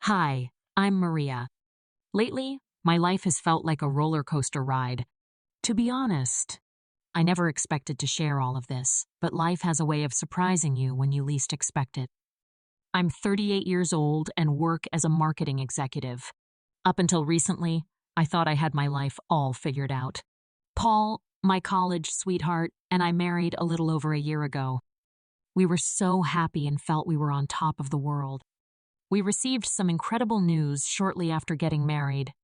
Hi, I'm Maria. Lately, my life has felt like a roller coaster ride. To be honest, I never expected to share all of this, but life has a way of surprising you when you least expect it. I'm 38 years old and work as a marketing executive. Up until recently, I thought I had my life all figured out. Paul, my college sweetheart, and I married a little over a year ago. We were so happy and felt we were on top of the world. We received some incredible news shortly after getting married.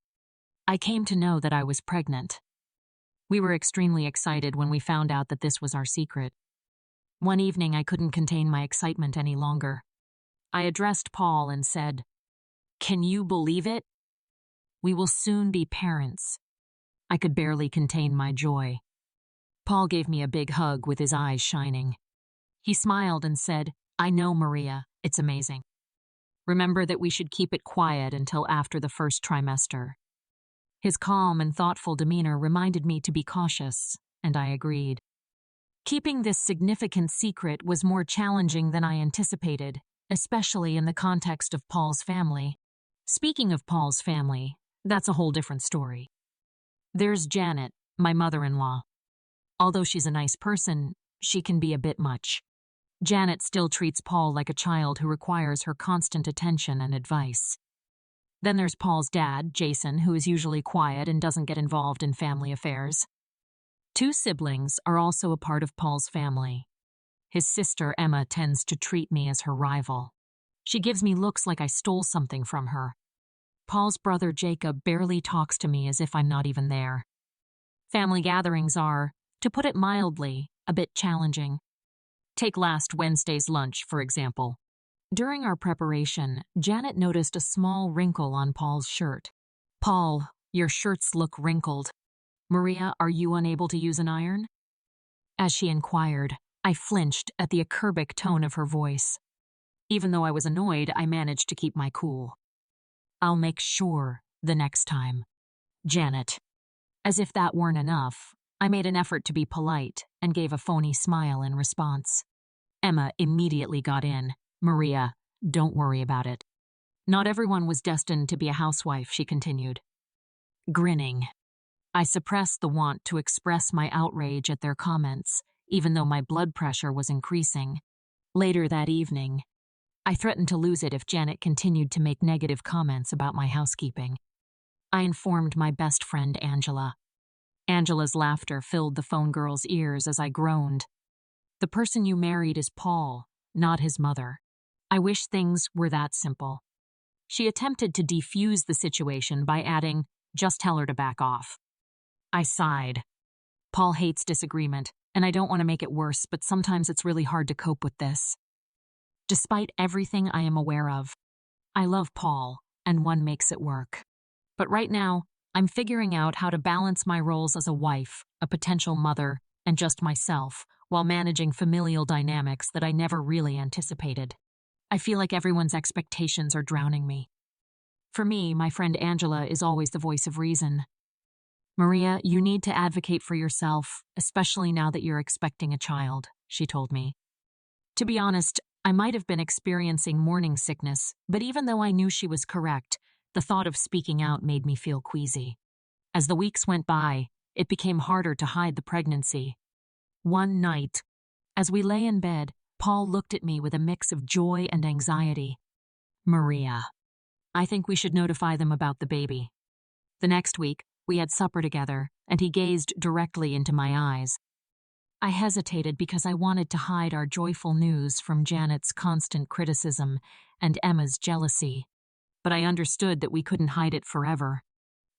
I came to know that I was pregnant. We were extremely excited when we found out that this was our secret. One evening, I couldn't contain my excitement any longer. I addressed Paul and said, "Can you believe it? We will soon be parents." I could barely contain my joy. Paul gave me a big hug with his eyes shining. He smiled and said, "I know, Maria, it's amazing. Remember that we should keep it quiet until after the first trimester." His calm and thoughtful demeanor reminded me to be cautious, and I agreed. Keeping this significant secret was more challenging than I anticipated, especially in the context of Paul's family. Speaking of Paul's family, that's a whole different story. There's Janet, my mother-in-law. Although she's a nice person, she can be a bit much. Janet still treats Paul like a child who requires her constant attention and advice. Then there's Paul's dad, Jason, who is usually quiet and doesn't get involved in family affairs. Two siblings are also a part of Paul's family. His sister, Emma, tends to treat me as her rival. She gives me looks like I stole something from her. Paul's brother, Jacob, barely talks to me as if I'm not even there. Family gatherings are, to put it mildly, a bit challenging. Take last Wednesday's lunch, for example. During our preparation, Janet noticed a small wrinkle on Paul's shirt. "Paul, your shirts look wrinkled. Maria, are you unable to use an iron?" As she inquired, I flinched at the acerbic tone of her voice. Even though I was annoyed, I managed to keep my cool. "I'll make sure the next time." "Janet." As if that weren't enough, I made an effort to be polite and gave a phony smile in response. Emma immediately got in. "Maria, don't worry about it. Not everyone was destined to be a housewife," she continued. Grinning, I suppressed the want to express my outrage at their comments, even though my blood pressure was increasing. Later that evening, I threatened to lose it if Janet continued to make negative comments about my housekeeping. I informed my best friend, Angela. Angela's laughter filled the phone girl's ears as I groaned. "The person you married is Paul, not his mother. I wish things were that simple." She attempted to defuse the situation by adding, "Just tell her to back off." I sighed. Paul hates disagreement, and I don't want to make it worse, but sometimes it's really hard to cope with this. Despite everything I am aware of, I love Paul, and one makes it work. But right now, I'm figuring out how to balance my roles as a wife, a potential mother, and just myself, while managing familial dynamics that I never really anticipated. I feel like everyone's expectations are drowning me. For me, my friend Angela is always the voice of reason. "Maria, you need to advocate for yourself, especially now that you're expecting a child," she told me. To be honest, I might have been experiencing morning sickness, but even though I knew she was correct, the thought of speaking out made me feel queasy. As the weeks went by, it became harder to hide the pregnancy. One night, as we lay in bed, Paul looked at me with a mix of joy and anxiety. "Maria, I think we should notify them about the baby." The next week, we had supper together, and he gazed directly into my eyes. I hesitated because I wanted to hide our joyful news from Janet's constant criticism and Emma's jealousy. But I understood that we couldn't hide it forever.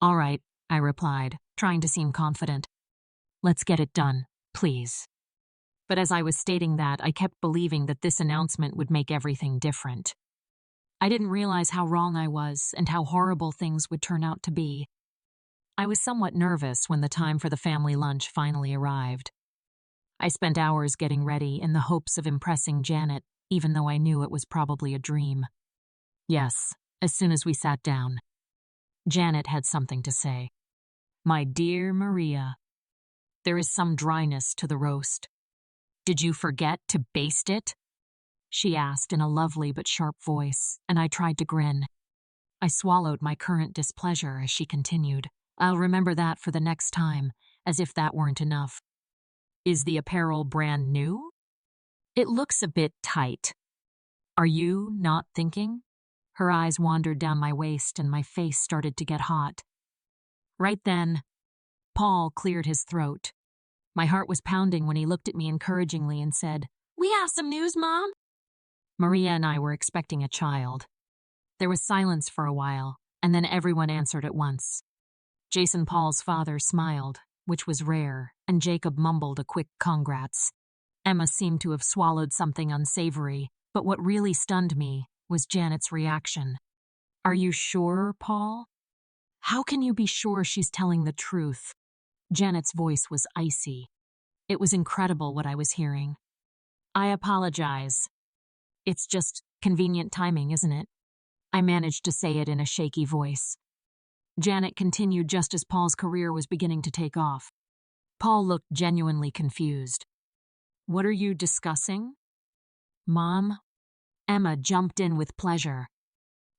"All right," I replied, trying to seem confident. "Let's get it done, please." But as I was stating that, I kept believing that this announcement would make everything different. I didn't realize how wrong I was and how horrible things would turn out to be. I was somewhat nervous when the time for the family lunch finally arrived. I spent hours getting ready in the hopes of impressing Janet, even though I knew it was probably a dream. Yes, as soon as we sat down, Janet had something to say. "My dear Maria, there is some dryness to the roast. Did you forget to baste it?" she asked in a lovely but sharp voice, and I tried to grin. I swallowed my current displeasure as she continued. I'll remember that for the next time, as if that weren't enough. Is the apparel brand new? It looks a bit tight. Are you not thinking? Her eyes wandered down my waist and my face started to get hot. Right then, Paul cleared his throat. My heart was pounding when he looked at me encouragingly and said, "We have some news, Mom." Maria and I were expecting a child. There was silence for a while, and then everyone answered at once. Jason Paul's father smiled, which was rare, and Jacob mumbled a quick congrats. Emma seemed to have swallowed something unsavory, but what really stunned me was Janet's reaction. Are you sure, Paul? How can you be sure she's telling the truth? Janet's voice was icy. It was incredible what I was hearing. I apologize. It's just convenient timing, isn't it? I managed to say it in a shaky voice. Janet continued just as Paul's career was beginning to take off. Paul looked genuinely confused. What are you discussing? Mom? Emma jumped in with pleasure.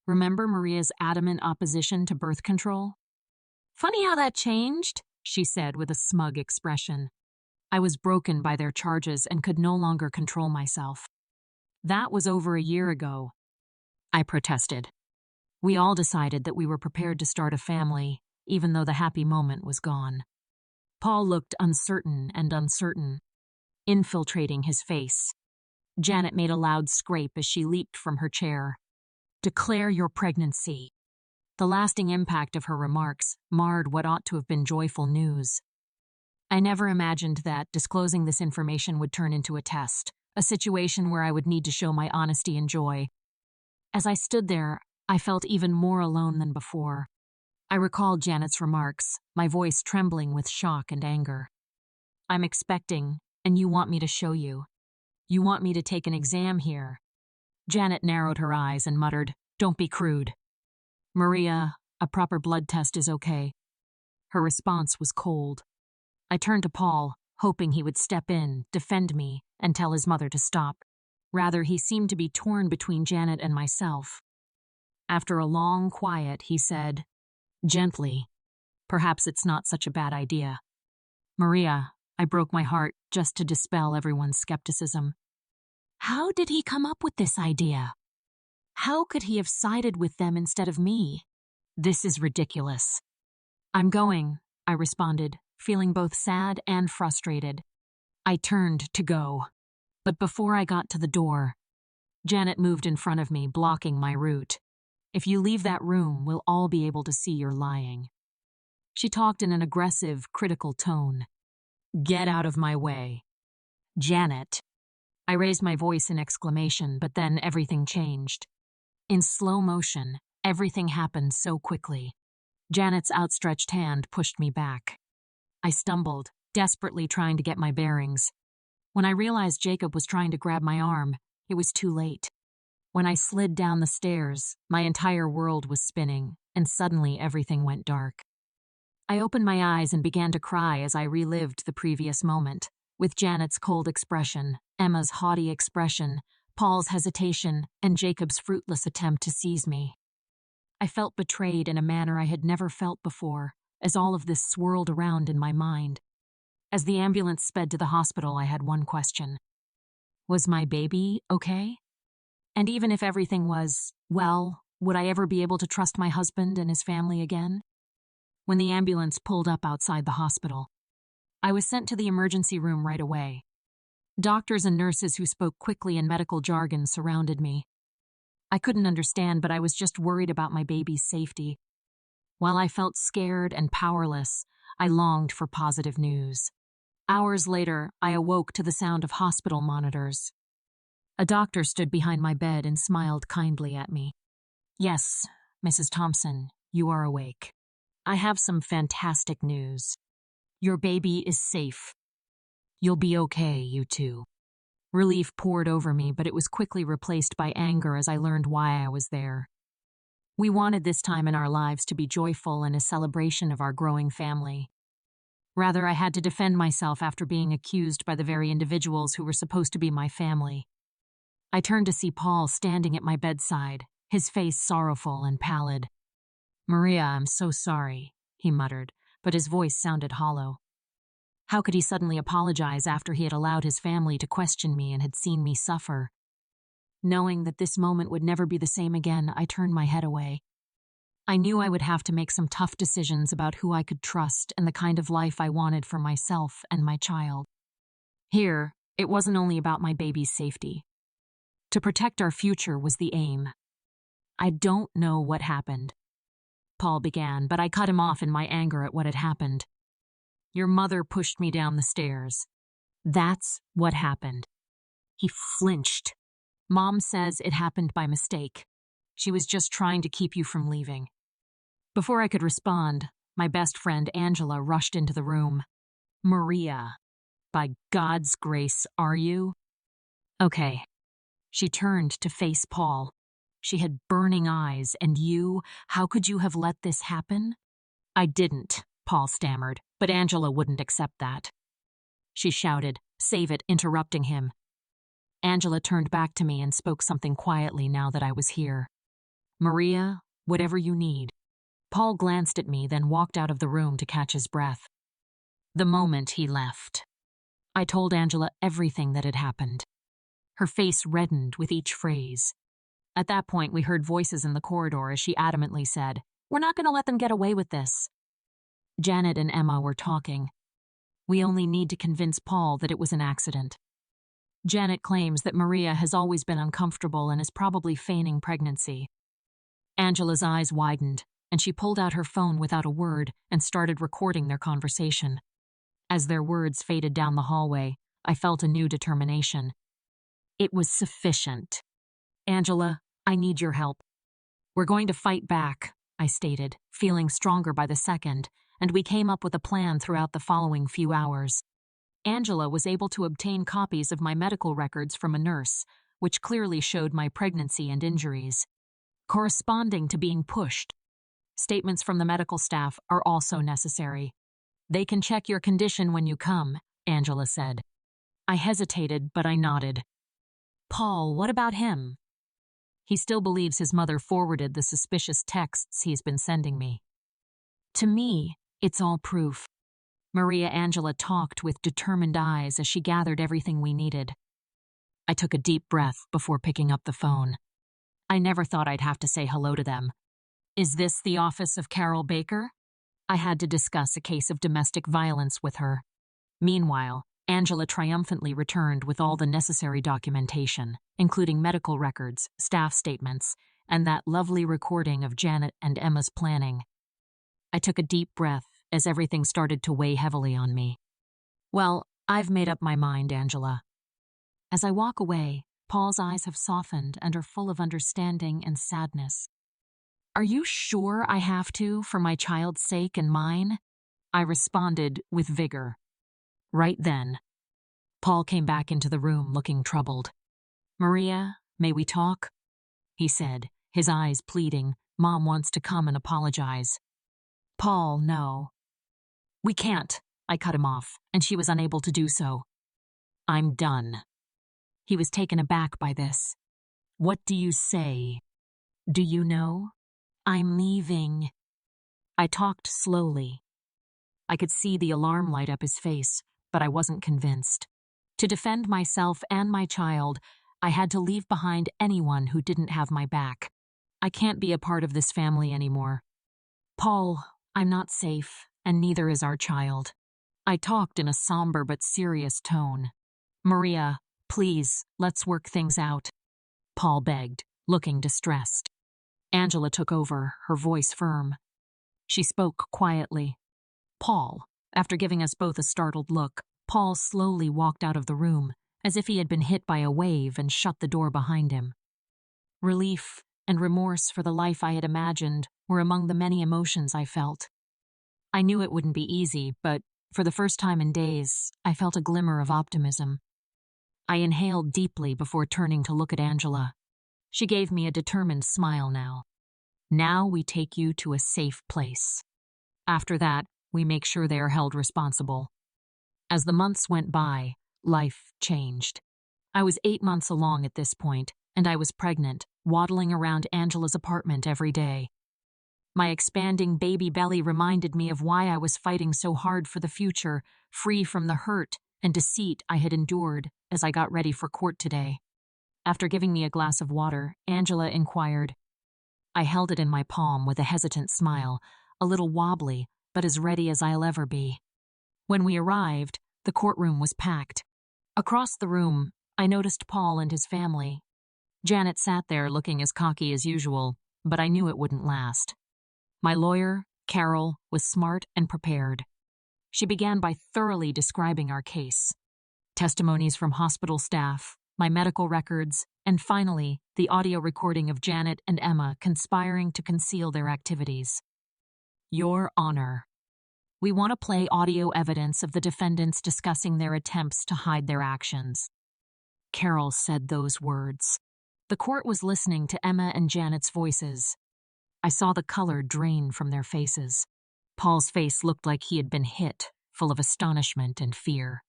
Remember Maria's adamant opposition to birth control? Funny how that changed, she said with a smug expression. I was broken by their charges and could no longer control myself. That was over a year ago, I protested. We all decided that we were prepared to start a family, even though the happy moment was gone. Paul looked uncertain, infiltrating his face. Janet made a loud scrape as she leaped from her chair. Declare your pregnancy. The lasting impact of her remarks marred what ought to have been joyful news. I never imagined that disclosing this information would turn into a test, a situation where I would need to show my honesty and joy. As I stood there, I felt even more alone than before. I recalled Janet's remarks, my voice trembling with shock and anger. I'm expecting, and you want me to show you. You want me to take an exam here. Janet narrowed her eyes and muttered, Don't be crude. Maria, a proper blood test is okay. Her response was cold. I turned to Paul, hoping he would step in, defend me, and tell his mother to stop. Rather, he seemed to be torn between Janet and myself. After a long quiet, he said, gently, perhaps it's not such a bad idea. Maria, I broke my heart just to dispel everyone's skepticism. How did he come up with this idea? How could he have sided with them instead of me? This is ridiculous. I'm going, I responded, feeling both sad and frustrated. I turned to go. But before I got to the door, Janet moved in front of me, blocking my route. If you leave that room, we'll all be able to see you're lying. She talked in an aggressive, critical tone. Get out of my way. Janet. I raised my voice in exclamation, but then everything changed. In slow motion, everything happened so quickly. Janet's outstretched hand pushed me back. I stumbled, desperately trying to get my bearings. When I realized Jacob was trying to grab my arm, it was too late. When I slid down the stairs, my entire world was spinning, and suddenly everything went dark. I opened my eyes and began to cry as I relived the previous moment, with Janet's cold expression, Emma's haughty expression, Paul's hesitation, and Jacob's fruitless attempt to seize me. I felt betrayed in a manner I had never felt before, as all of this swirled around in my mind. As the ambulance sped to the hospital, I had one question. Was my baby okay? And even if everything was, well, would I ever be able to trust my husband and his family again? When the ambulance pulled up outside the hospital, I was sent to the emergency room right away. Doctors and nurses who spoke quickly in medical jargon surrounded me. I couldn't understand, but I was just worried about my baby's safety. While I felt scared and powerless, I longed for positive news. Hours later, I awoke to the sound of hospital monitors. A doctor stood behind my bed and smiled kindly at me. Yes, Mrs. Thompson, you are awake. I have some fantastic news. Your baby is safe. You'll be okay, you two. Relief poured over me, but it was quickly replaced by anger as I learned why I was there. We wanted this time in our lives to be joyful and a celebration of our growing family. Rather, I had to defend myself after being accused by the very individuals who were supposed to be my family. I turned to see Paul standing at my bedside, his face sorrowful and pallid. "Maria, I'm so sorry," he muttered, but his voice sounded hollow. How could he suddenly apologize after he had allowed his family to question me and had seen me suffer? Knowing that this moment would never be the same again, I turned my head away. I knew I would have to make some tough decisions about who I could trust and the kind of life I wanted for myself and my child. Here, it wasn't only about my baby's safety. To protect our future was the aim. "I don't know what happened," Paul began, but I cut him off in my anger at what had happened. "Your mother pushed me down the stairs. That's what happened." He flinched. "Mom says it happened by mistake. She was just trying to keep you from leaving." Before I could respond, my best friend Angela rushed into the room. "Maria, by God's grace, are you?" "Okay." She turned to face Paul. She had burning eyes, "And you, how could you have let this happen?" "I didn't," Paul stammered, but Angela wouldn't accept that. She shouted, "Save it," interrupting him. Angela turned back to me and spoke something quietly now that I was here. "Maria, whatever you need." Paul glanced at me, then walked out of the room to catch his breath. The moment he left, I told Angela everything that had happened. Her face reddened with each phrase. At that point, we heard voices in the corridor as she adamantly said, "We're not going to let them get away with this." Janet and Emma were talking. "We only need to convince Paul that it was an accident." Janet claims that Maria has always been uncomfortable and is probably feigning pregnancy. Angela's eyes widened, and she pulled out her phone without a word and started recording their conversation. As their words faded down the hallway, I felt a new determination. It was sufficient. "Angela, I need your help." "We're going to fight back," I stated, feeling stronger by the second, and we came up with a plan throughout the following few hours. Angela was able to obtain copies of my medical records from a nurse, which clearly showed my pregnancy and injuries. Corresponding to being pushed, statements from the medical staff are also necessary. "They can check your condition when you come," Angela said. I hesitated, but I nodded. "Paul, what about him?" "He still believes his mother forwarded the suspicious texts he's been sending me." "To me, it's all proof." Maria Angela talked with determined eyes as she gathered everything we needed. I took a deep breath before picking up the phone. I never thought I'd have to say hello to them. "Is this the office of Carol Baker?" I had to discuss a case of domestic violence with her. Meanwhile, Angela triumphantly returned with all the necessary documentation, including medical records, staff statements, and that lovely recording of Janet and Emma's planning. I took a deep breath as everything started to weigh heavily on me. "Well, I've made up my mind, Angela." As I walk away, Paul's eyes have softened and are full of understanding and sadness. "Are you sure I have to, for my child's sake and mine?" I responded with vigor. Right then, Paul came back into the room looking troubled. "Maria, may we talk?" he said, his eyes pleading. "Mom wants to come and apologize." "Paul, no." "We can't," I cut him off, and she was unable to do so. "I'm done." He was taken aback by this. "What do you say?" "Do you know? I'm leaving." I talked slowly. I could see the alarm light up his face, but I wasn't convinced. To defend myself and my child, I had to leave behind anyone who didn't have my back. I can't be a part of this family anymore. "Paul, I'm not safe, and neither is our child." I talked in a somber but serious tone. "Maria, please, let's work things out," Paul begged, looking distressed. Angela took over, her voice firm. She spoke quietly. "Paul," after giving us both a startled look, Paul slowly walked out of the room, as if he had been hit by a wave, and shut the door behind him. Relief and remorse for the life I had imagined were among the many emotions I felt. I knew it wouldn't be easy, but for the first time in days, I felt a glimmer of optimism. I inhaled deeply before turning to look at Angela. She gave me a determined smile now. "Now we take you to a safe place. After that, we make sure they are held responsible." As the months went by, life changed. I was 8 months along at this point, and I was pregnant, waddling around Angela's apartment every day. My expanding baby belly reminded me of why I was fighting so hard for the future, free from the hurt and deceit I had endured as I got ready for court today. After giving me a glass of water, Angela inquired. I held it in my palm with a hesitant smile, a little wobbly, but as ready as I'll ever be. When we arrived, the courtroom was packed. Across the room, I noticed Paul and his family. Janet sat there looking as cocky as usual, but I knew it wouldn't last. My lawyer, Carol, was smart and prepared. She began by thoroughly describing our case. Testimonies from hospital staff, my medical records, and finally, the audio recording of Janet and Emma conspiring to conceal their activities. Your Honor, we want to play audio evidence of the defendants discussing their attempts to hide their actions. Carol said those words. The court was listening to Emma and Janet's voices. I saw the color drain from their faces. Paul's face looked like he had been hit, full of astonishment and fear.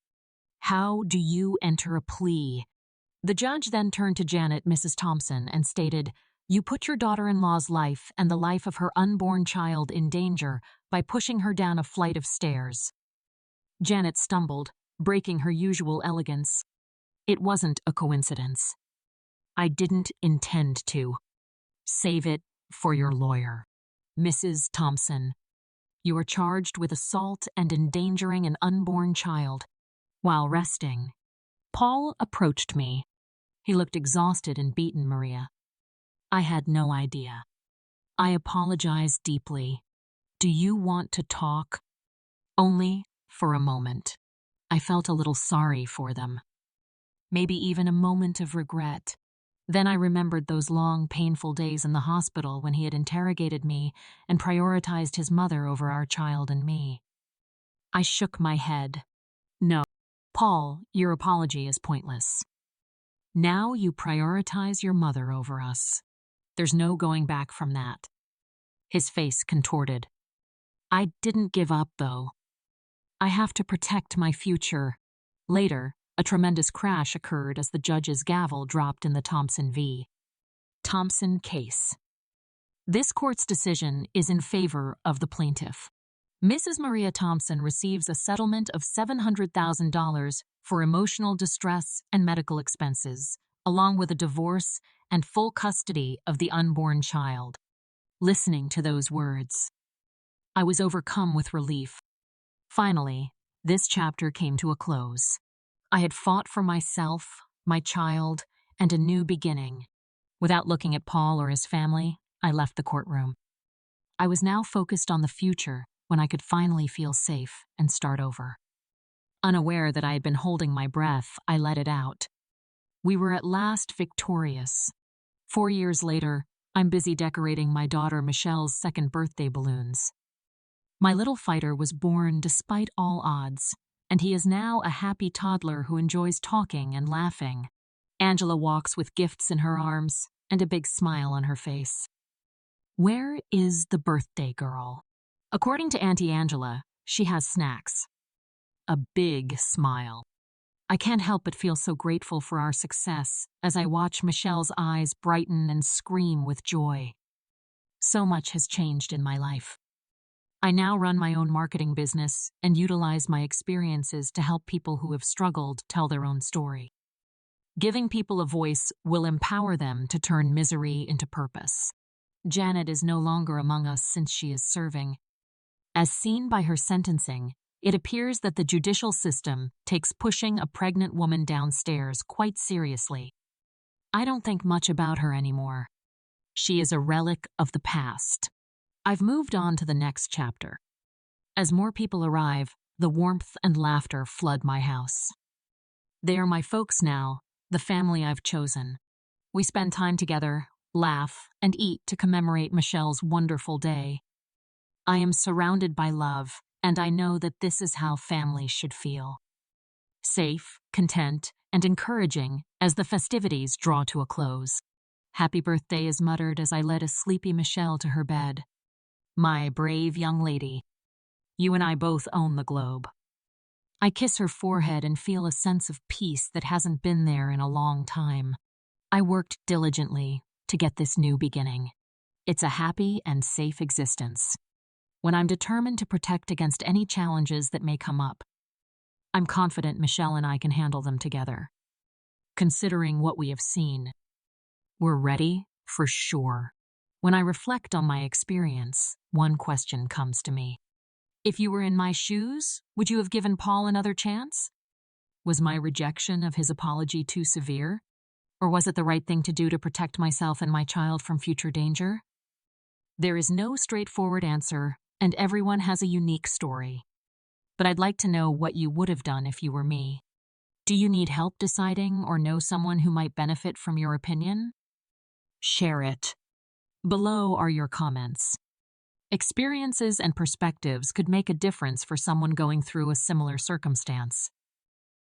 How do you enter a plea? The judge then turned to Janet, Mrs. Thompson, and stated, You put your daughter-in-law's life and the life of her unborn child in danger by pushing her down a flight of stairs. Janet stumbled, breaking her usual elegance. It wasn't a coincidence. I didn't intend to. Save it for your lawyer. Mrs. Thompson, you are charged with assault and endangering an unborn child. While resting, Paul approached me. He looked exhausted and beaten, Maria. I had no idea. I apologize deeply. Do you want to talk? Only for a moment. I felt a little sorry for them. Maybe even a moment of regret. Then I remembered those long, painful days in the hospital when he had interrogated me and prioritized his mother over our child and me. I shook my head. No, Paul, your apology is pointless. Now you prioritize your mother over us. There's no going back from that. His face contorted. I didn't give up, though. I have to protect my future. Later, a tremendous crash occurred as the judge's gavel dropped in the Thompson v. Thompson case. This court's decision is in favor of the plaintiff. Mrs. Maria Thompson receives a settlement of $700,000 for emotional distress and medical expenses, along with a divorce and full custody of the unborn child. Listening to those words, I was overcome with relief. Finally, this chapter came to a close. I had fought for myself, my child, and a new beginning. Without looking at Paul or his family, I left the courtroom. I was now focused on the future when I could finally feel safe and start over. Unaware that I had been holding my breath, I let it out. We were at last victorious. 4 years later, I'm busy decorating my daughter Michelle's second birthday balloons. My little fighter was born despite all odds, and he is now a happy toddler who enjoys talking and laughing. Angela walks with gifts in her arms and a big smile on her face. Where is the birthday girl? According to Auntie Angela, she has snacks. A big smile. I can't help but feel so grateful for our success as I watch Michelle's eyes brighten and scream with joy. So much has changed in my life. I now run my own marketing business and utilize my experiences to help people who have struggled tell their own story. Giving people a voice will empower them to turn misery into purpose. Janet is no longer among us since she is serving. As seen by her sentencing, it appears that the judicial system takes pushing a pregnant woman downstairs quite seriously. I don't think much about her anymore. She is a relic of the past. I've moved on to the next chapter. As more people arrive, the warmth and laughter flood my house. They are my folks now, the family I've chosen. We spend time together, laugh, and eat to commemorate Michelle's wonderful day. I am surrounded by love, and I know that this is how families should feel. Safe, content, and encouraging as the festivities draw to a close. Happy birthday is muttered as I led a sleepy Michelle to her bed. My brave young lady, you and I both own the globe. I kiss her forehead and feel a sense of peace that hasn't been there in a long time. I worked diligently, to get this new beginning. It's a happy and safe existence, when I'm determined to protect against any challenges that may come up. I'm confident Michelle and I can handle them together. Considering what we have seen, we're ready for sure. When I reflect on my experience, one question comes to me. If you were in my shoes, would you have given Paul another chance? Was my rejection of his apology too severe? Or was it the right thing to do to protect myself and my child from future danger? There is no straightforward answer, and everyone has a unique story. But I'd like to know what you would have done if you were me. Do you need help deciding or know someone who might benefit from your opinion? Share it. Below are your comments. Experiences and perspectives could make a difference for someone going through a similar circumstance.